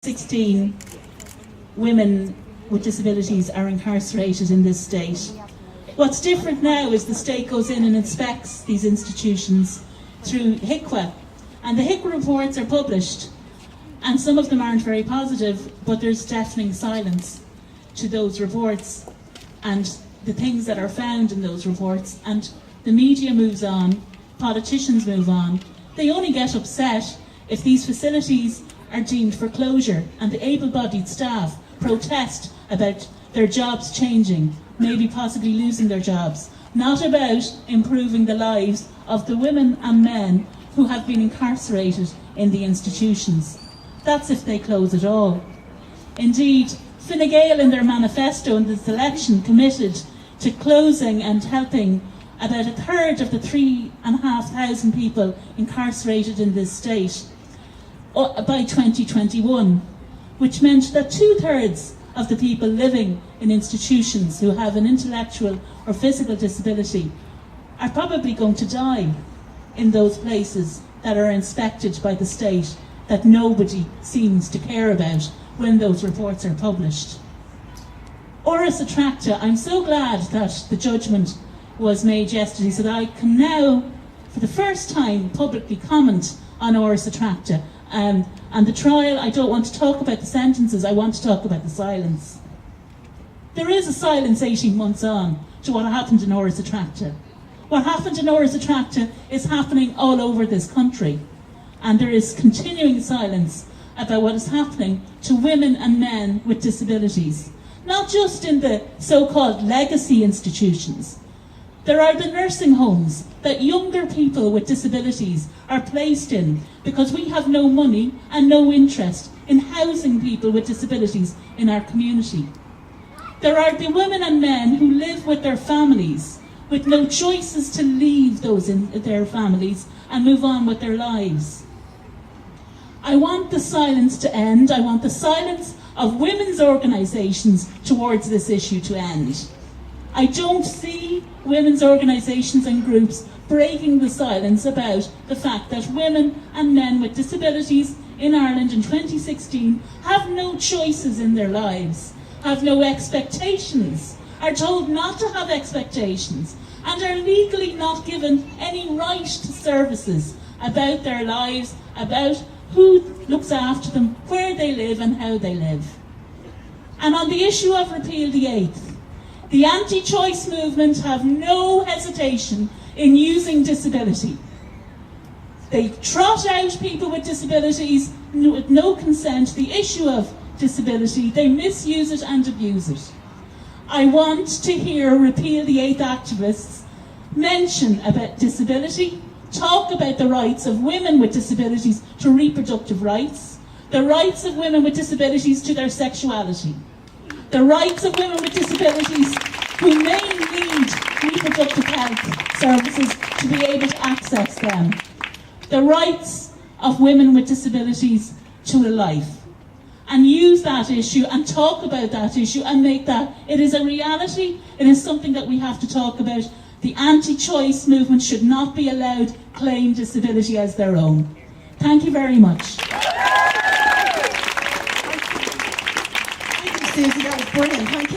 16 women with disabilities are incarcerated in this state. What's different now is the state goes in and inspects these institutions through HICWA, and the HICWA reports are published, and some of them aren't very positive, but there's deafening silence to those reports and the things that are found in those reports, and the media moves on, politicians move on. They only get upset if these facilities are deemed for closure and the able-bodied staff protest about their jobs changing, maybe possibly losing their jobs, not about improving the lives of the women and men who have been incarcerated in the institutions. That's if they close at all. Indeed, Fine Gael in their manifesto in this election committed to closing and helping about a third of the 3,500 people incarcerated in this state by 2021, which meant that 2/3 of the people living in institutions who have an intellectual or physical disability are probably going to die in those places that are inspected by the state that nobody seems to care about when those reports are published. Oris Attracta, I'm so glad that the judgment was made yesterday so that I can now, for the first time, publicly comment on Oris Attracta. And the trial, I don't want to talk about the sentences, I want to talk about the silence. There is a silence 18 months on to what happened in Oris Attracta. What happened in Oris Attracta is happening all over this country. And there is continuing silence about what is happening to women and men with disabilities. Not just in the so-called legacy institutions. There are the nursing homes that younger people with disabilities are placed in because we have no money and no interest in housing people with disabilities in our community. There are the women and men who live with their families with no choices to leave those in their families and move on with their lives. I want the silence to end. I want the silence of women's organisations towards this issue to end. I don't see women's organisations and groups breaking the silence about the fact that women and men with disabilities in Ireland in 2016 have no choices in their lives, have no expectations, are told not to have expectations, and are legally not given any right to services about their lives, about who looks after them, where they live and how they live. And on the issue of Repeal the Eighth, the anti-choice movement have no hesitation in using disability. They trot out people with disabilities with no consent, the issue of disability, they misuse it and abuse it. I want to hear Repeal the Eighth activists mention about disability, talk about the rights of women with disabilities to reproductive rights, the rights of women with disabilities to their sexuality, the rights of women with disabilities who may need reproductive health services to be able to access them, the rights of women with disabilities to a life, and use that issue and talk about that issue and make that, it is a reality, it is something that we have to talk about. The anti-choice movement should not be allowed to claim disability as their own. Thank you very much. Thank you, Suzy. That was brilliant. Thank you.